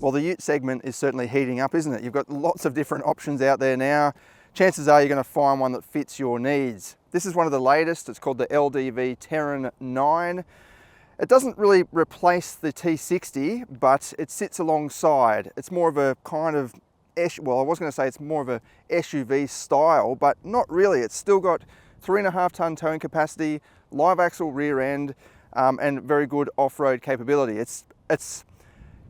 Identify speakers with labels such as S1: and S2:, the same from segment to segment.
S1: Well, the ute segment is certainly heating up, isn't it? You've got lots of different options out there now. Chances are you're going to find one that fits your needs. This is one of the latest. It's called the LDV Terron 9. It doesn't really replace the T60, but it sits alongside. It's more of a kind of, well, I was going to say it's more of a SUV style, but not really. It's still got 3.5 ton towing capacity, live axle rear end, and very good off-road capability. It's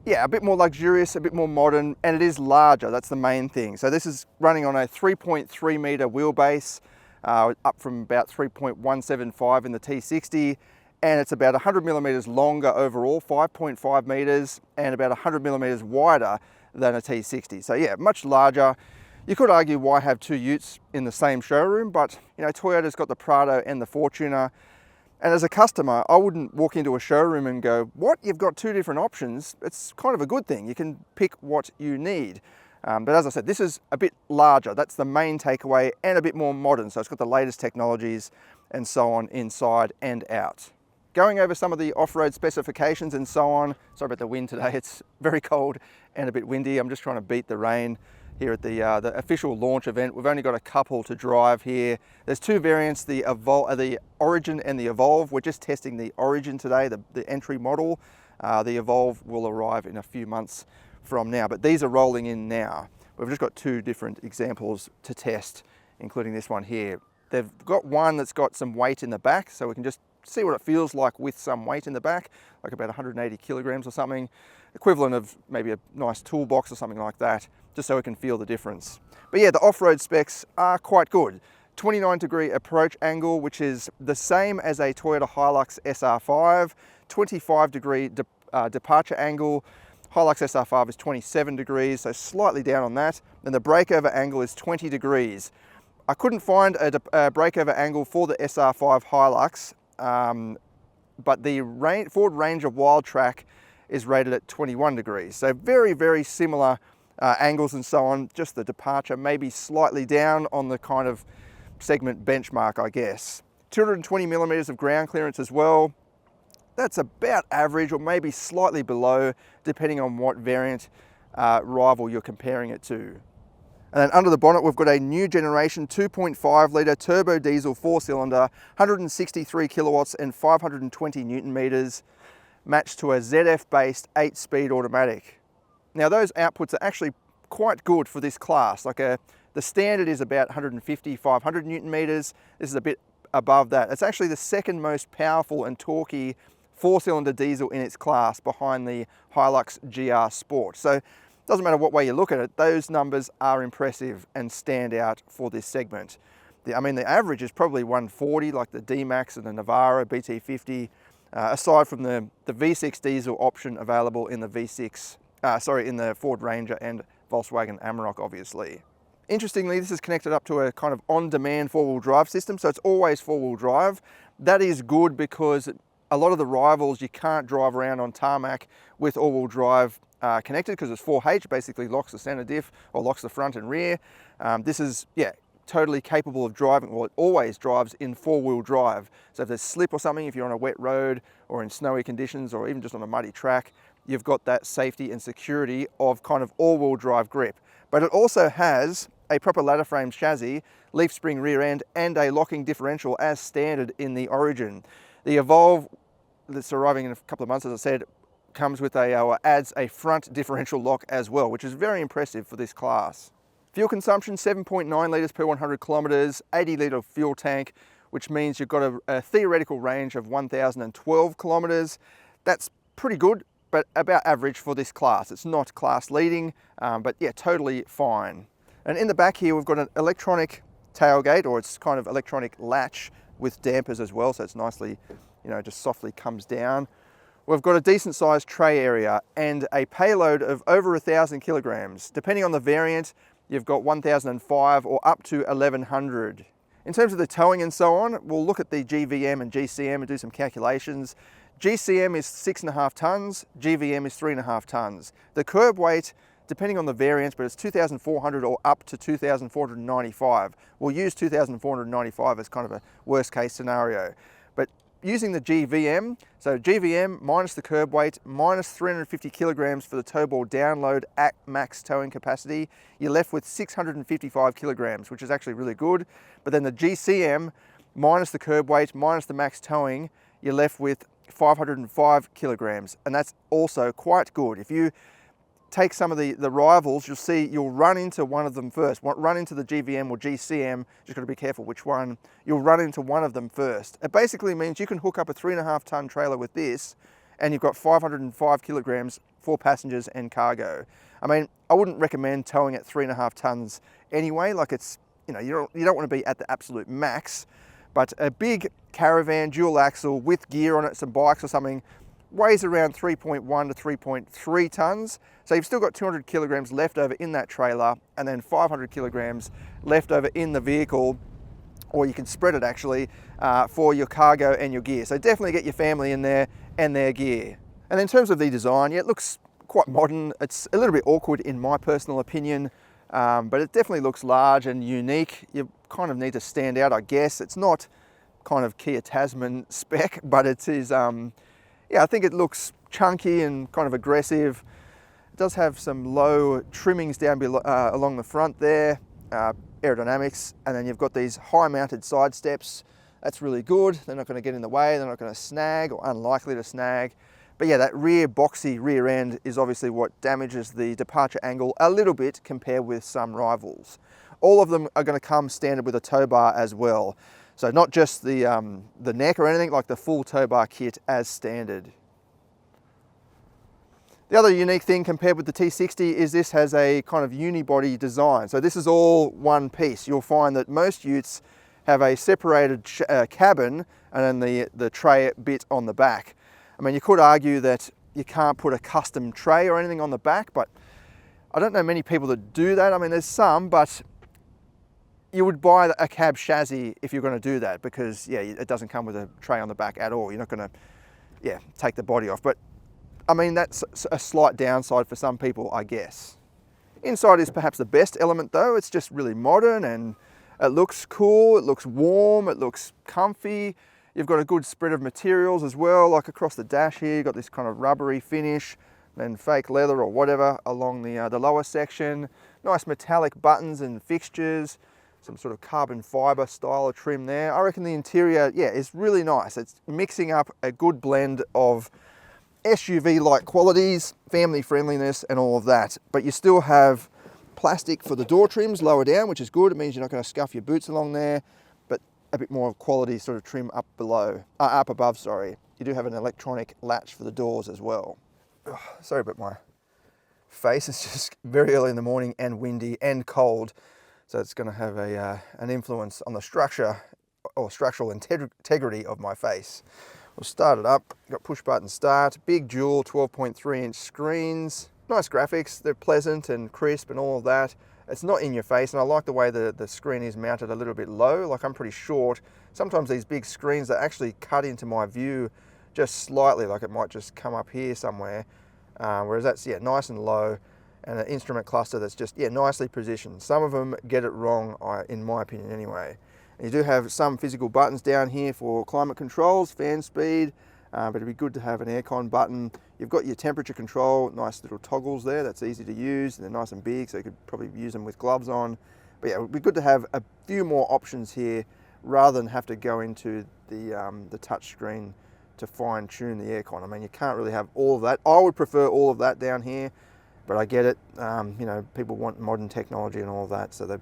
S1: yeah, a bit more luxurious, a bit more modern, and it is larger. That's the main thing. So this is running on a 3.3 meter wheelbase, up from about 3.175 in the T60, and it's about 100 millimeters longer overall, 5.5 meters, and about 100 millimeters wider than a T60. So yeah, much larger. You could argue why have two utes in the same showroom, but you know, Toyota's got the Prado and the Fortuner. And as a customer, I wouldn't walk into a showroom and go, what? You've got two different options. It's kind of a good thing. You can pick what you need. But as I said, this is a bit larger. That's the main takeaway, and a bit more modern. So it's got the latest technologies and so on inside and out. Going over some of the off-road specifications and so on. Sorry about the wind today. It's very cold and a bit windy. I'm just trying to beat the rain here at the official launch event. We've only got a couple to drive here. There's two variants, the Origin and the Evolve. We're just testing the Origin today, the entry model. The Evolve will arrive in a few months from now, but these are rolling in now. We've just got two different examples to test, including this one here. They've got one that's got some weight in the back, so we can just see what it feels like with some weight in the back, like about 180 kilograms or something, equivalent of maybe a nice toolbox or something like that, just so we can feel the difference. But yeah, the off-road specs are quite good. 29-degree approach angle, which is the same as a Toyota Hilux SR5, 25-degree departure angle. Hilux SR5 is 27 degrees, so slightly down on that. And the breakover angle is 20 degrees. I couldn't find a breakover angle for the SR5 Hilux, but the Ford Ranger Wildtrak is rated at 21 degrees. So very, very similar angles and so on. Just the departure maybe slightly down on the kind of segment benchmark, I guess. 220 millimeters of ground clearance as well. That's about average, or maybe slightly below, depending on what variant rival you're comparing it to. And then under the bonnet, we've got a new generation 2.5 litre turbo diesel 4-cylinder, 163 kilowatts and 520 newton meters, matched to a ZF-based 8-speed automatic. Now those outputs are actually quite good for this class. Like the standard is about 150, 500 newton meters. This is a bit above that. It's actually the second most powerful and torquey 4-cylinder diesel in its class, behind the Hilux GR Sport. So doesn't matter what way you look at it, those numbers are impressive and stand out for this segment. I mean, the average is probably 140, like the D-Max and the Navara BT50, aside from the V6 diesel option available in the in the Ford Ranger and Volkswagen Amarok, obviously. Interestingly, this is connected up to a kind of on-demand four-wheel drive system, so it's always four-wheel drive. That is good because a lot of the rivals, you can't drive around on tarmac with all-wheel drive connected, because it's 4H, basically locks the center diff or locks the front and rear. This is, yeah, totally capable of driving. Well, it always drives in four-wheel drive. So if there's slip or something, if you're on a wet road or in snowy conditions or even just on a muddy track, you've got that safety and security of kind of all-wheel drive grip. But it also has a proper ladder frame chassis, leaf spring rear end, and a locking differential as standard in the Origin. The Evolve, that's arriving in a couple of months, as I said, comes with adds a front differential lock as well, which is very impressive for this class. Fuel consumption, 7.9 litres per 100 kilometres, 80 litre fuel tank, which means you've got a theoretical range of 1,012 kilometres. That's pretty good, but about average for this class. It's not class leading, but yeah, totally fine. And in the back here, we've got an electronic tailgate, or it's kind of electronic latch with dampers as well, so it's nicely, you know, just softly comes down. We've got a decent sized tray area and a payload of over 1,000 kilograms. Depending on the variant, you've got 1,005 or up to 1,100. In terms of the towing and so on, we'll look at the GVM and GCM and do some calculations. GCM is 6.5 tons, GVM is 3.5 tons. The curb weight, depending on the variant, but it's 2,400 or up to 2,495. We'll use 2,495 as kind of a worst case scenario. But using the GVM, so GVM minus the curb weight, minus 350 kilograms for the tow ball download at max towing capacity, you're left with 655 kilograms, which is actually really good. But then the GCM minus the curb weight, minus the max towing, you're left with 505 kilograms, and that's also quite good. If you take some of the rivals, you'll see you'll run into one of them first. Run into the GVM or GCM, just got to be careful which one. You'll run into one of them first. It basically means you can hook up a 3.5 ton trailer with this and you've got 505 kilograms for passengers and cargo. I mean, I wouldn't recommend towing at 3.5 tons anyway. Like it's, you know, you don't want to be at the absolute max, but a big caravan, dual axle with gear on it, some bikes or something, weighs around 3.1 to 3.3 tons. So you've still got 200 kilograms left over in that trailer and then 500 kilograms left over in the vehicle, or you can spread it actually for your cargo and your gear. So definitely get your family in there and their gear. And in terms of the design, yeah, it looks quite modern. It's a little bit awkward in my personal opinion, but it definitely looks large and unique. You kind of need to stand out, I guess. It's not kind of Kia Tasman spec, but it is, yeah, I think it looks chunky and kind of aggressive. It does have some low trimmings down below, along the front there, aerodynamics, and then you've got these high mounted side steps. That's really good. They're not going to get in the way, they're not going to snag or unlikely to snag. But yeah, that rear boxy rear end is obviously what damages the departure angle a little bit compared with some rivals. All of them are going to come standard with a tow bar as well. So not just the neck or anything, like the full tow bar kit as standard. The other unique thing compared with the T60 is this has a kind of unibody design. So this is all one piece. You'll find that most utes have a separated cabin and then the tray bit on the back. I mean, you could argue that you can't put a custom tray or anything on the back, but I don't know many people that do that. I mean, there's some, but you would buy a cab chassis if you're going to do that, because yeah, it doesn't come with a tray on the back at all. You're not going to, yeah, take the body off. But I mean, that's a slight downside for some people, I guess. Inside is perhaps the best element though. It's just really modern and it looks cool, it looks warm, it looks comfy. You've got a good spread of materials as well, like across the dash here, you've got this kind of rubbery finish, then fake leather or whatever along the lower section. Nice metallic buttons and fixtures, some sort of carbon fiber style of trim there. I reckon the interior, yeah, is really nice. It's mixing up a good blend of SUV-like qualities, family friendliness and all of that, but you still have plastic for the door trims lower down, which is good. It means you're not going to scuff your boots along there, but a bit more quality sort of trim up above, sorry. You do have an electronic latch for the doors as well. Ugh, sorry about my face, it's just very early in the morning and windy and cold, so it's going to have an influence on the structure or structural integrity of my face. We'll start it up, got push button start, big dual 12.3 inch screens, nice graphics, they're pleasant and crisp and all of that. It's not in your face, and I like the way the screen is mounted a little bit low, like I'm pretty short. Sometimes these big screens, they actually cut into my view just slightly, like it might just come up here somewhere, whereas that's, yeah, nice and low, and an instrument cluster that's just, yeah, nicely positioned. Some of them get it wrong, in my opinion anyway. And you do have some physical buttons down here for climate controls, fan speed, but it'd be good to have an aircon button. You've got your temperature control, nice little toggles there, that's easy to use, and they're nice and big, so you could probably use them with gloves on. But yeah, it would be good to have a few more options here rather than have to go into the touch screen to fine tune the aircon. I mean, you can't really have all of that. I would prefer all of that down here, but I get it. You know, people want modern technology and all of that, so they've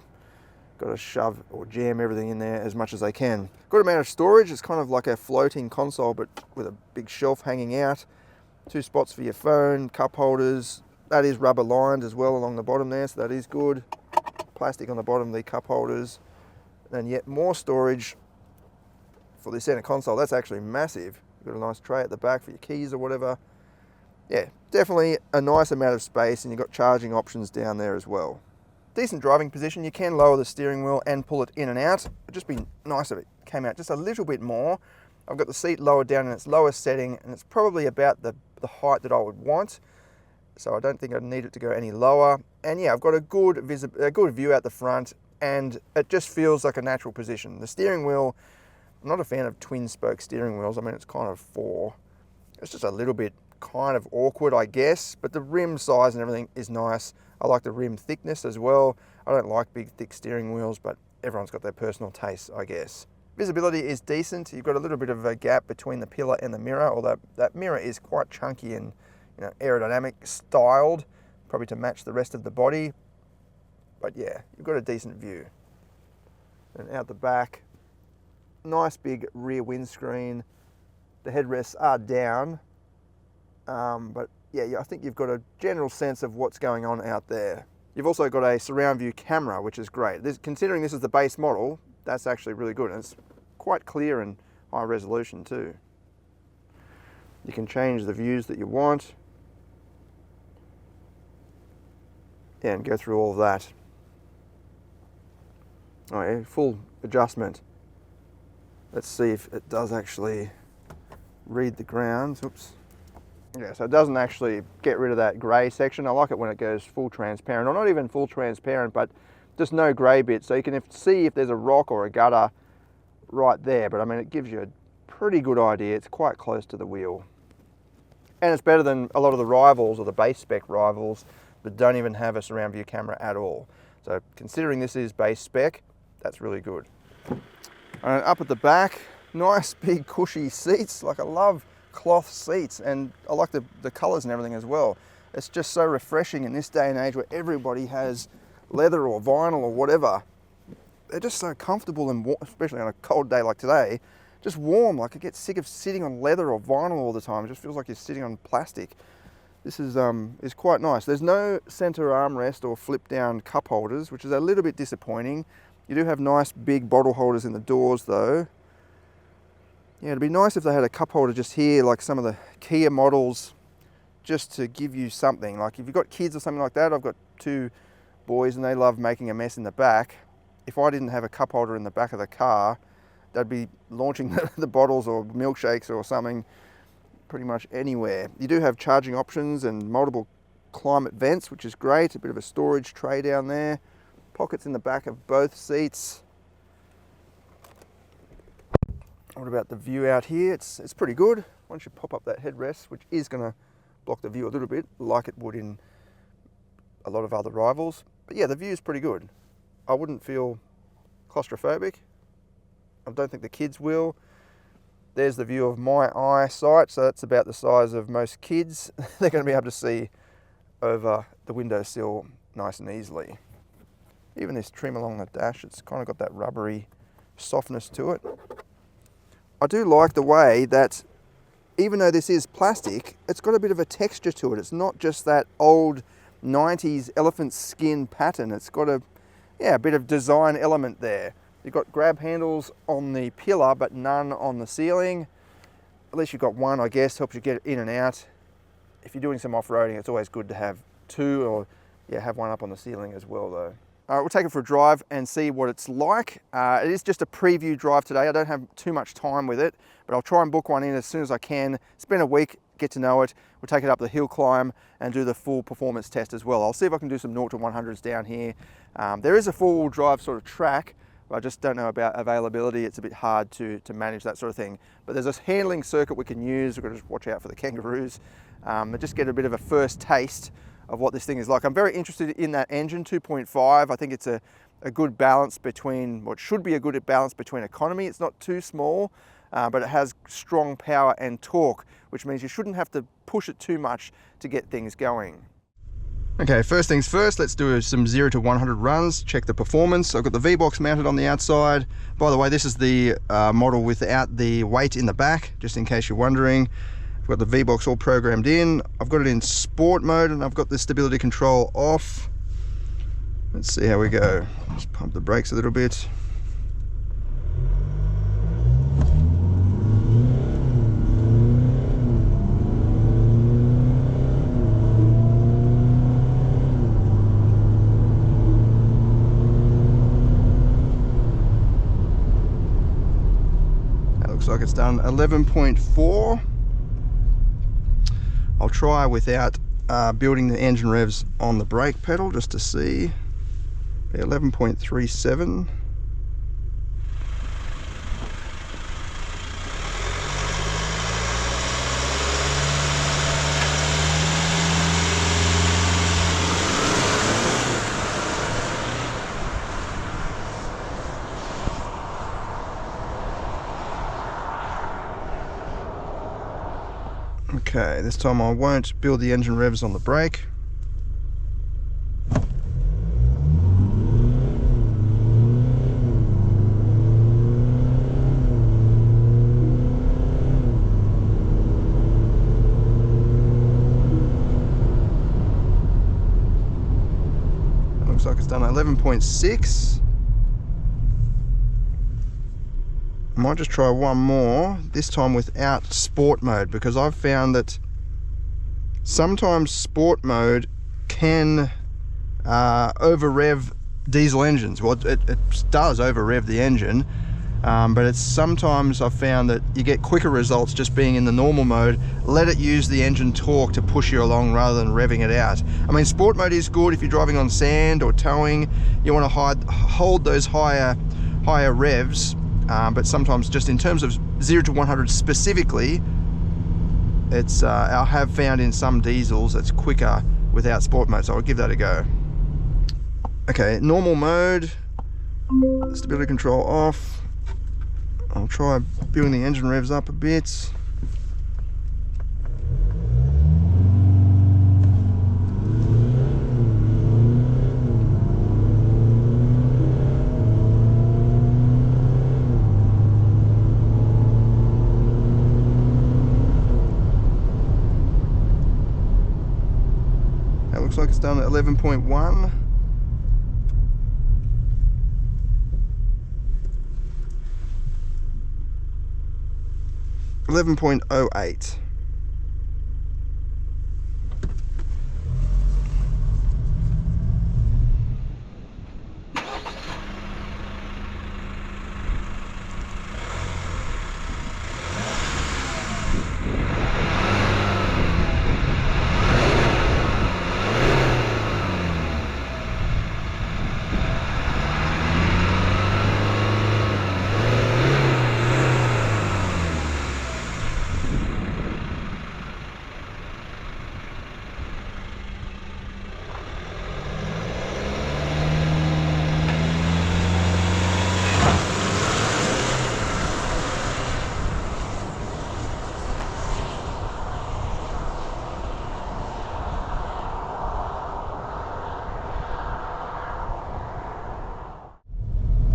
S1: got to shove or jam everything in there as much as they can. Good amount of storage. It's kind of like a floating console, but with a big shelf hanging out. 2 spots for your phone, cup holders. That is rubber lined as well along the bottom there, so that is good. Plastic on the bottom of the cup holders. And yet more storage for the center console. That's actually massive. You've got a nice tray at the back for your keys or whatever. Yeah, definitely a nice amount of space, and you've got charging options down there as well. Decent driving position. You can lower the steering wheel and pull it in and out. It'd just be nice if it came out just a little bit more. I've got the seat lowered down in its lowest setting, and it's probably about the height that I would want. So I don't think I need it to go any lower. And yeah, I've got a good view out the front, and it just feels like a natural position. The steering wheel, I'm not a fan of twin spoke steering wheels. I mean, it's kind of 4. It's just a little bit kind of awkward, I guess, but the rim size and everything is nice. I like the rim thickness as well. I don't like big, thick steering wheels, but everyone's got their personal tastes, I guess. Visibility is decent. You've got a little bit of a gap between the pillar and the mirror, although that mirror is quite chunky and, you know, aerodynamic styled, probably to match the rest of the body. But yeah, you've got a decent view. And out the back, nice big rear windscreen. The headrests are down, but yeah, I think you've got a general sense of what's going on out there. You've also got a surround view camera, which is great. Considering this is the base model, that's actually really good, and it's quite clear and high resolution too. You can change the views that you want. Yeah, and go through all of that. Oh yeah, full adjustment. Let's see if it does actually read the ground. Oops. Yeah, so it doesn't actually get rid of that grey section. I like it when it goes full transparent, or not even full transparent, but just no grey bits. So you can see if there's a rock or a gutter right there, but I mean, it gives you a pretty good idea. It's quite close to the wheel. And it's better than a lot of the rivals, or the base spec rivals, that don't even have a surround view camera at all. So considering this is base spec, that's really good. And up at the back, nice big cushy seats. Like, I love cloth seats, and I like the colors and everything as well. It's just so refreshing in this day and age where everybody has leather or vinyl or whatever. They're just so comfortable and warm, especially on a cold day like today. Just warm. Like, I get sick of sitting on leather or vinyl all the time. It just feels like you're sitting on plastic. This is quite nice. There's no center armrest or flip down cup holders, which is a little bit disappointing. You do have nice big bottle holders in the doors though. Yeah, it'd be nice if they had a cup holder just here, like some of the Kia models, just to give you something. Like, if you've got kids or something like that, I've got 2 boys and they love making a mess in the back. If I didn't have a cup holder in the back of the car, they'd be launching the bottles or milkshakes or something pretty much anywhere. You do have charging options and multiple climate vents, which is great. A bit of a storage tray down there. Pockets in the back of both seats. What about the view out here? It's pretty good. Once you pop up that headrest, which is going to block the view a little bit, like it would in a lot of other rivals. But yeah, the view is pretty good. I wouldn't feel claustrophobic. I don't think the kids will. There's the view of my eyesight, so that's about the size of most kids. They're going to be able to see over the windowsill nice and easily. Even this trim along the dash, it's kind of got that rubbery softness to it. I do like the way that, even though this is plastic, it's got a bit of a texture to it. It's not just that old 90s elephant skin pattern. It's got a bit of design element there. You've got grab handles on the pillar, but none on the ceiling. At least you've got one, I guess, helps you get in and out. If you're doing some off-roading, it's always good to have 2, or have one up on the ceiling as well though. All right, we'll take it for a drive and see what it's like. It is just a preview drive today. I don't have too much time with it, but I'll try and book one in as soon as I can. Spend a week, get to know it. We'll take it up the hill climb and do the full performance test as well. I'll see if I can do some 0 to 100s down here. There is a 4-wheel drive sort of track, but I just don't know about availability. It's a bit hard to manage that sort of thing. But there's a handling circuit we can use. We've got to just watch out for the kangaroos. And just get a bit of a first taste of what this thing is like. I'm very interested in that engine, 2.5. I think it's a good balance between, what should be a good balance between economy. It's not too small, but it has strong power and torque, which means you shouldn't have to push it too much to get things going. Okay, first things first, let's do some 0 to 100 runs, check the performance. I've got the V-Box mounted on the outside. By the way, this is the model without the weight in the back, just in case you're wondering. I've got the V-Box all programmed in. I've got it in sport mode and I've got the stability control off. Let's see how we go. Just pump the brakes a little bit. That looks like it's done 11.4. I'll try without building the engine revs on the brake pedal just to see. 11.37. Okay, this time I won't build the engine revs on the brake. It looks like it's done 11.6. I might just try one more, this time without sport mode, because I've found that sometimes sport mode can over rev diesel engines. Well, it does over rev the engine, but it's sometimes I've found that you get quicker results just being in the normal mode. Let it use the engine torque to push you along rather than revving it out. I mean, sport mode is good if you're driving on sand or towing. You want to hold those higher revs. But sometimes just in terms of 0 to 100 specifically, it's I have found in some diesels it's quicker without sport mode, so I'll give that a go. Okay, normal mode, stability control off. I'll try building the engine revs up a bit. Looks like it's done at 11.1. $11.08.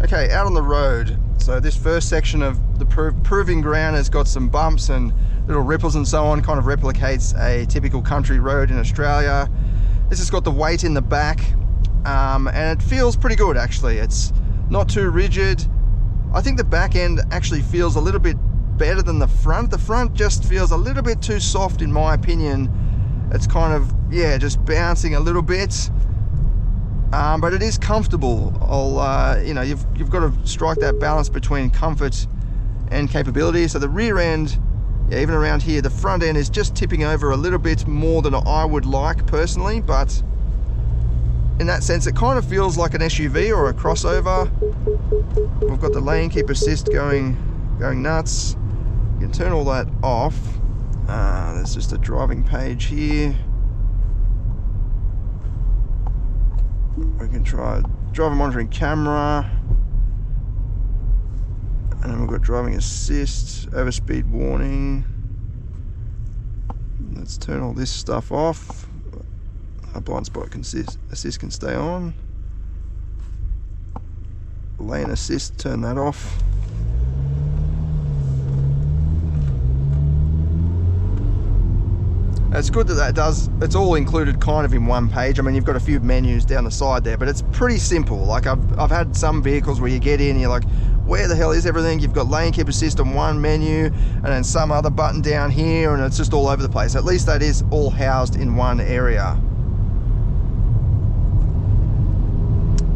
S1: Okay, out on the road. So this first section of the proving ground has got some bumps and little ripples and so on, kind of replicates a typical country road in Australia. This has got the weight in the back, and it feels pretty good actually. It's not too rigid. I think the back end actually feels a little bit better than the front. The front just feels a little bit too soft in my opinion. It's kind of, yeah, just bouncing a little bit. But it is comfortable. You know, you've got to strike that balance between comfort and capability. So the rear end, yeah, even around here, the front end is just tipping over a little bit more than I would like personally, but in that sense it kind of feels like an SUV or a crossover. We've got the lane keep assist going nuts. You can turn all that off. There's just a driving page here. We can try driver monitoring camera, and then we've got driving assist, overspeed warning. Let's turn all this stuff off. Our blind spot assist can stay on. Lane assist, turn that off. It's good that does, it's all included kind of in one page. I mean, you've got a few menus down the side there, but it's pretty simple. Like I've had some vehicles where you get in and you're like, where the hell is everything? You've got lane keep assist on one menu and then some other button down here, and it's just all over the place. At least that is all housed in one area.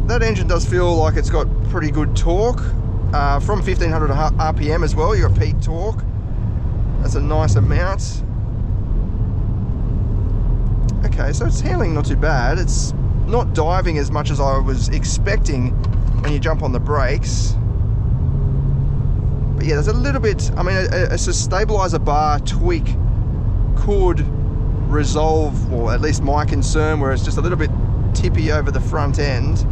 S1: That engine does feel like it's got pretty good torque. From 1500 RPM as well, you've got peak torque. That's a nice amount. Okay, so it's handling not too bad. It's not diving as much as I was expecting when you jump on the brakes. But yeah, there's a little bit, I mean, a stabilizer bar tweak could resolve, or at least my concern, where it's just a little bit tippy over the front end.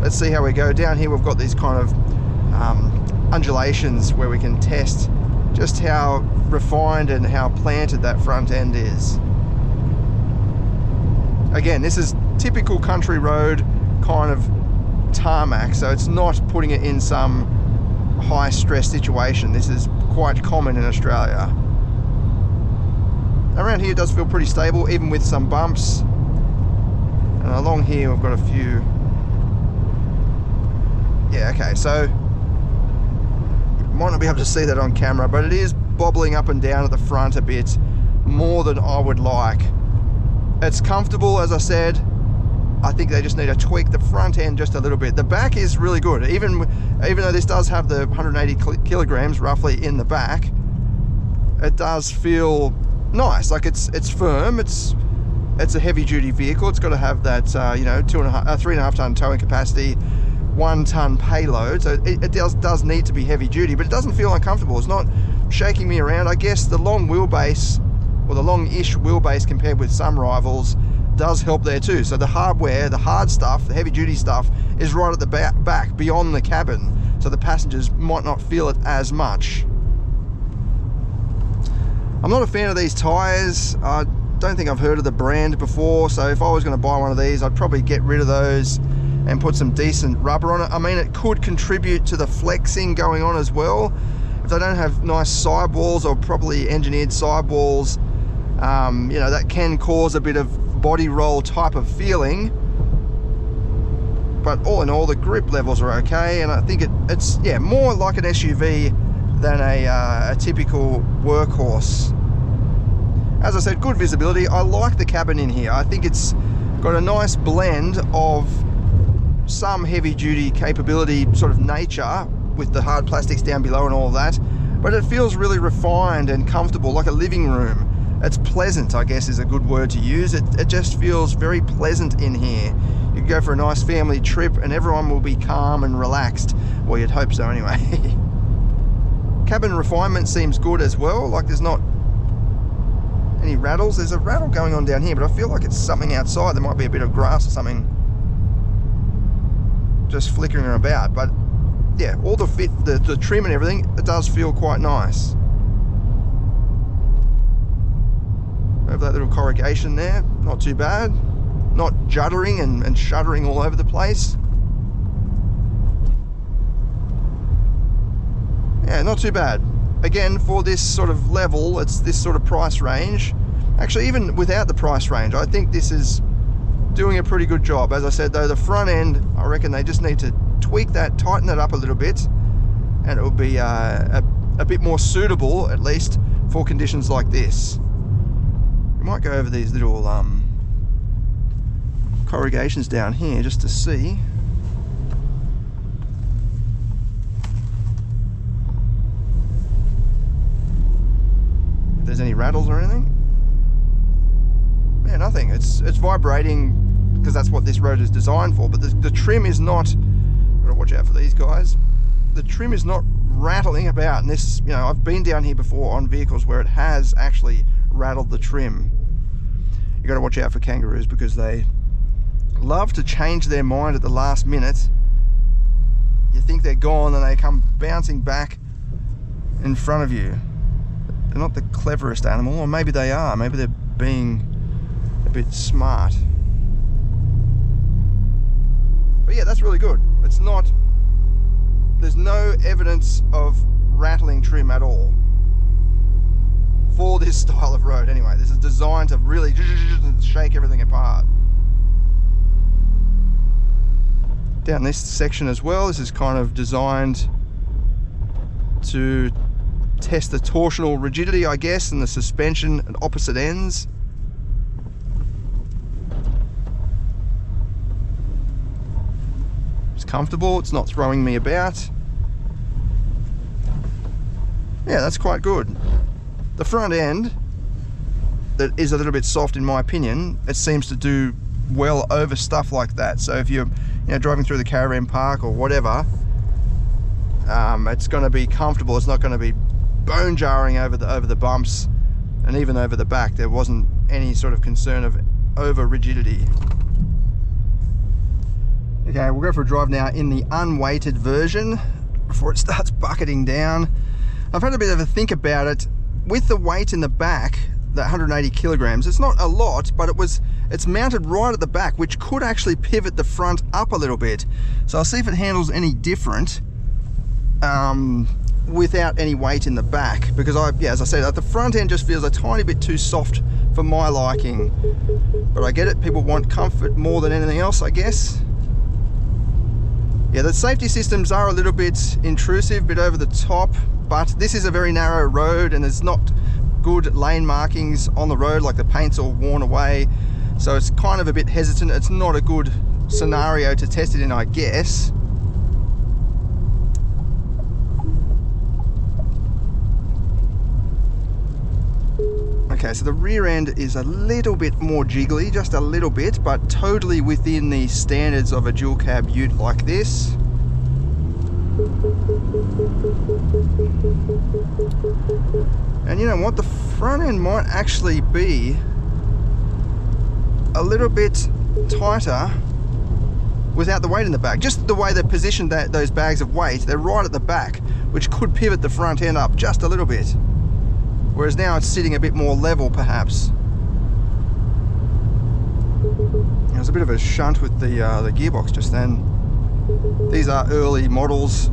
S1: Let's see how we go. Down here we've got these kind of undulations where we can test just how refined and how planted that front end is. Again, this is typical country road kind of tarmac, so it's not putting it in some high stress situation. This is quite common in Australia. Around here it does feel pretty stable, even with some bumps. And along here we've got a few. Yeah, okay, so might not be able to see that on camera, but it is bobbling up and down at the front a bit more than I would like. It's comfortable, as I said. I think they just need to tweak the front end just a little bit. The back is really good, even though this does have the 180 kilograms roughly in the back. It does feel nice, like it's firm. It's a heavy-duty vehicle. It's got to have that you know, 3.5 ton towing capacity, 1 ton payload, so it does need to be heavy duty, but it doesn't feel uncomfortable. It's not shaking me around. I guess the long wheelbase, or the long-ish wheelbase compared with some rivals, does help there too. So the hardware, the hard stuff, the heavy duty stuff is right at the back beyond the cabin, so the passengers might not feel it as much. I'm not a fan of these tyres. I don't think I've heard of the brand before, so if I was going to buy one of these, I'd probably get rid of those and put some decent rubber on it. I mean, it could contribute to the flexing going on as well. If they don't have nice sidewalls or properly engineered sidewalls, you know, that can cause a bit of body roll type of feeling. But all in all, the grip levels are okay, and I think it's yeah, more like an SUV than a typical workhorse. As I said, good visibility. I like the cabin in here. I think it's got a nice blend of some heavy duty capability, sort of nature, with the hard plastics down below and all of that, but it feels really refined and comfortable, like a living room. It's pleasant, I guess is a good word to use. It just feels very pleasant in here. You can go for a nice family trip and everyone will be calm and relaxed. Well, you'd hope so anyway. Cabin refinement seems good as well, like there's not any rattles. There's a rattle going on down here, but I feel like it's something outside. There might be a bit of grass or something just flickering about, but yeah, all the fit, the trim and everything, it does feel quite nice. Have that little corrugation there, not too bad. Not juddering and shuddering all over the place. Yeah, not too bad. Again, for this sort of level, it's this sort of price range. Actually, even without the price range, I think this is doing a pretty good job. As I said though, the front end, I reckon they just need to tweak that, tighten it up a little bit, and it will be a bit more suitable, at least for conditions like this. We might go over these little corrugations down here just to see. If there's any rattles or anything. Yeah, nothing. It's vibrating because that's what this road is designed for, but the trim is not, gotta watch out for these guys, the trim is not rattling about. And this, you know, I've been down here before on vehicles where it has actually rattled the trim. You got to watch out for kangaroos because they love to change their mind at the last minute. You think they're gone and they come bouncing back in front of you. They're not the cleverest animal, or maybe they are. Maybe they're being a bit smart. But yeah, that's really good. It's not, there's no evidence of rattling trim at all for this style of road anyway. This is designed to really shake everything apart. Down this section as well, this is kind of designed to test the torsional rigidity, I guess, and the suspension at opposite ends. It's comfortable, it's not throwing me about. Yeah, that's quite good. The front end, that is a little bit soft in my opinion, it seems to do well over stuff like that. So if you're, you know, driving through the caravan park or whatever, it's going to be comfortable. It's not going to be bone jarring over the bumps, and even over the back there wasn't any sort of concern of over rigidity. Okay, we'll go for a drive now in the unweighted version before it starts bucketing down. I've had a bit of a think about it. With the weight in the back, that 180 kilograms, it's not a lot, but it's mounted right at the back, which could actually pivot the front up a little bit. So I'll see if it handles any different without any weight in the back, because as I said, the front end just feels a tiny bit too soft for my liking. But I get it, people want comfort more than anything else, I guess. Yeah, the safety systems are a little bit intrusive, bit over the top, but this is a very narrow road and there's not good lane markings on the road, like the paint's all worn away. So it's kind of a bit hesitant. It's not a good scenario to test it in, I guess. Okay, so the rear end is a little bit more jiggly, just a little bit, but totally within the standards of a dual cab ute like this. And you know what, the front end might actually be a little bit tighter without the weight in the back. Just the way they positioned those bags of weight, they're right at the back, which could pivot the front end up just a little bit. Whereas now it's sitting a bit more level, perhaps. There's a bit of a shunt with the gearbox just then. These are early models,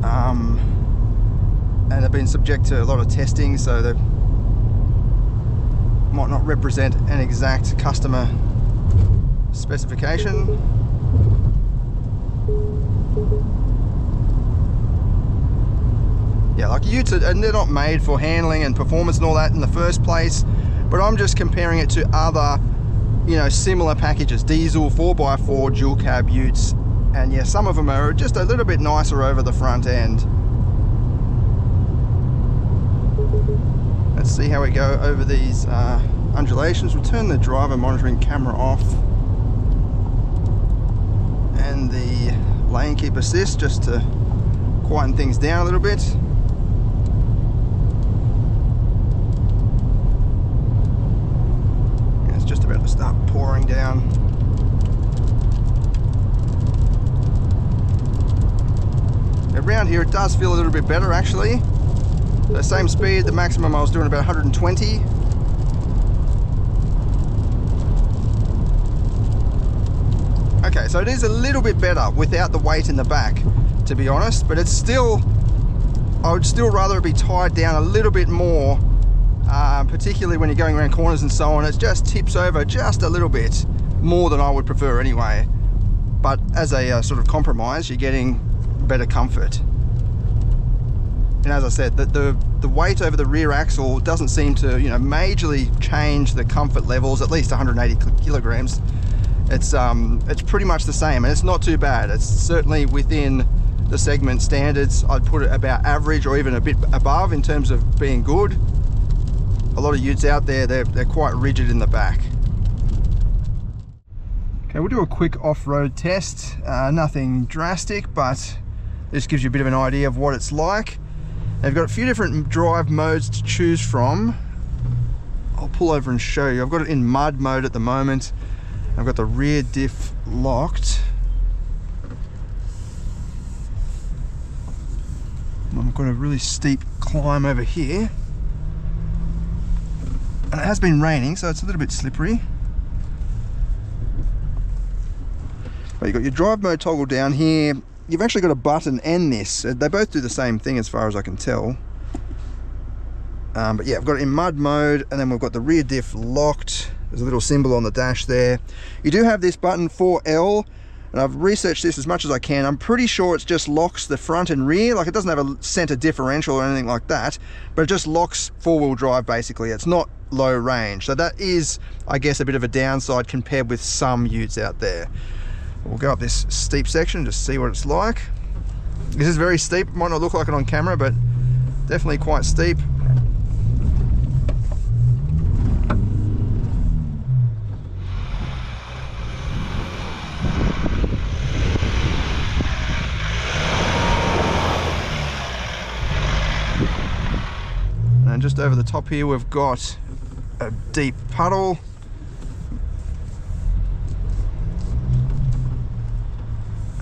S1: and have been subject to a lot of testing, so they might not represent an exact customer specification. Yeah, like utes, they're not made for handling and performance and all that in the first place, but I'm just comparing it to other, you know, similar packages, diesel 4x4 dual cab utes, and yeah, some of them are just a little bit nicer over the front end. Let's see how we go over these undulations. We'll turn the driver monitoring camera off and the lane keep assist just to quieten things down a little bit. It's just about to start pouring down. Around here it does feel a little bit better actually. The same speed, the maximum I was doing about 120. Okay, so it is a little bit better without the weight in the back, to be honest, but it's still, I would still rather it be tied down a little bit more, particularly when you're going around corners and so on. It just tips over just a little bit more than I would prefer anyway. But as a sort of compromise, you're getting better comfort. And as I said, the weight over the rear axle doesn't seem to, you know, majorly change the comfort levels, at least 180 kilograms. It's pretty much the same, and it's not too bad. It's certainly within the segment standards. I'd put it about average or even a bit above in terms of being good. A lot of utes out there, they're quite rigid in the back. Okay, we'll do a quick off-road test. Nothing drastic, but this gives you a bit of an idea of what it's like. They've got a few different drive modes to choose from. I'll pull over and show you. I've got it in mud mode at the moment. I've got the rear diff locked. I've got a really steep climb over here. And it has been raining, so it's a little bit slippery. But you've got your drive mode toggle down here. You've actually got a button and this. They both do the same thing as far as I can tell. But yeah, I've got it in mud mode, and then we've got the rear diff locked. There's a little symbol on the dash there. You do have this button for L, and I've researched this as much as I can. I'm pretty sure it just locks the front and rear. Like, it doesn't have a center differential or anything like that, but it just locks four-wheel drive basically. It's not low range. So that is, I guess, a bit of a downside compared with some utes out there. We'll go up this steep section, just see what it's like. This is very steep. Might not look like it on camera, but definitely quite steep. And just over the top here, we've got a deep puddle.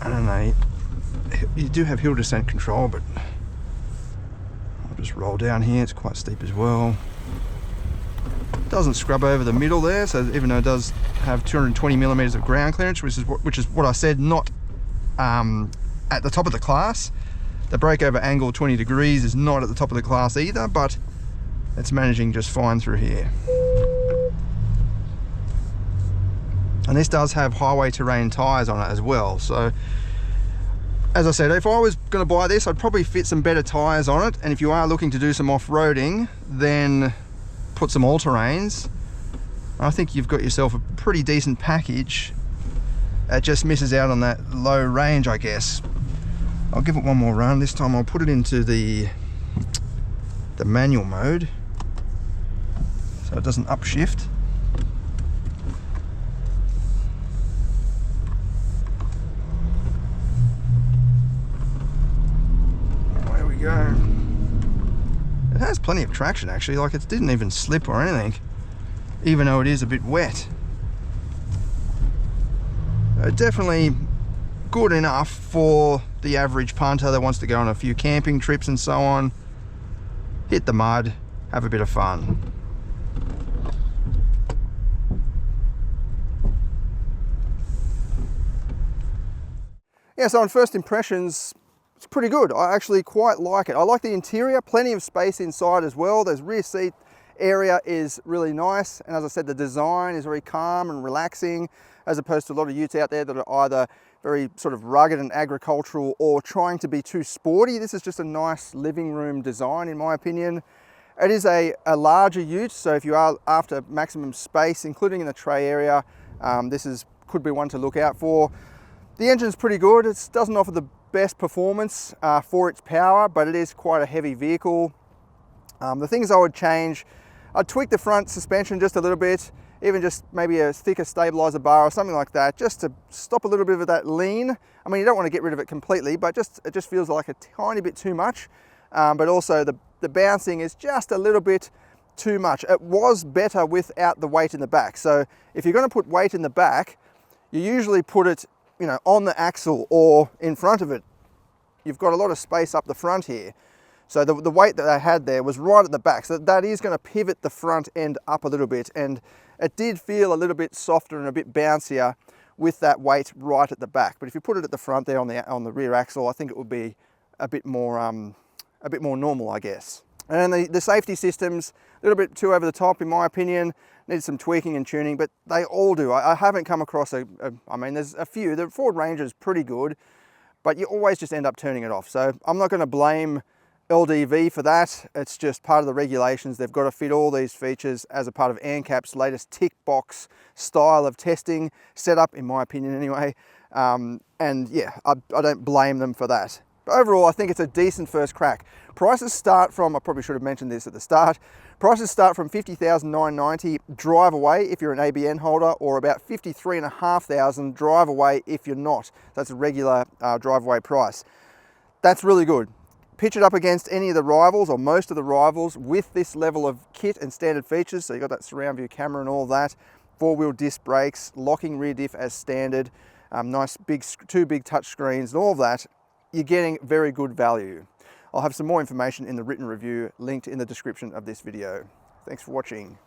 S1: I don't know, you do have hill descent control, but I'll just roll down here, it's quite steep as well. Doesn't scrub over the middle there, so even though it does have 220 millimeters of ground clearance, which is what I said, not at the top of the class. The breakover angle 20 degrees is not at the top of the class either, but it's managing just fine through here. And this does have highway terrain tyres on it as well, so as I said, if I was going to buy this, I'd probably fit some better tyres on it, and if you are looking to do some off-roading, then put some all-terrains. I think you've got yourself a pretty decent package. It just misses out on that low range, I guess. I'll give it one more run. This time I'll put it into the manual mode so it doesn't upshift. There we go. It has plenty of traction actually, like it didn't even slip or anything, even though it is a bit wet. Definitely good enough for the average punter that wants to go on a few camping trips and so on, hit the mud, have a bit of fun. Yeah, so on first impressions, it's pretty good. I actually quite like it. I like the interior, plenty of space inside as well. There's rear seat area is really nice, and as I said, the design is very calm and relaxing, as opposed to a lot of utes out there that are either very sort of rugged and agricultural or trying to be too sporty. This is just a nice living room design in my opinion. It is a larger ute, so if you are after maximum space, including in the tray area, this could be one to look out for. The engine's pretty good. It doesn't offer the best performance for its power, but it is quite a heavy vehicle. The things I would change, I'd tweak the front suspension just a little bit, even just maybe a thicker stabilizer bar or something like that, just to stop a little bit of that lean. I mean, you don't want to get rid of it completely, but it just feels like a tiny bit too much. But also the bouncing is just a little bit too much. It was better without the weight in the back. So if you're going to put weight in the back, you usually put it, you know, on the axle or in front of it. You've got a lot of space up the front here. So the weight that I had there was right at the back. So that is going to pivot the front end up a little bit. And it did feel a little bit softer and a bit bouncier with that weight right at the back. But if you put it at the front there on the rear axle, I think it would be a bit more normal, I guess. And the safety systems, a little bit too over the top in my opinion. Needs some tweaking and tuning, but they all do. I haven't come across I mean, there's a few. The Ford Ranger is pretty good, but you always just end up turning it off. So I'm not going to blame LDV for that. It's just part of the regulations. They've got to fit all these features as a part of ANCAP's latest tick box style of testing setup, in my opinion anyway. And yeah, I don't blame them for that. But overall, I think it's a decent first crack. Prices start from, I probably should have mentioned this at the start, prices start from $50,990 drive away if you're an ABN holder, or about $53,500 drive away if you're not. That's a regular drive away price. That's really good. Pitch it up against any of the rivals or most of the rivals with this level of kit and standard features. So you've got that surround view camera and all that, four-wheel disc brakes, locking rear diff as standard, nice two big touch screens and all of that. You're getting very good value. I'll have some more information in the written review linked in the description of this video. Thanks for watching.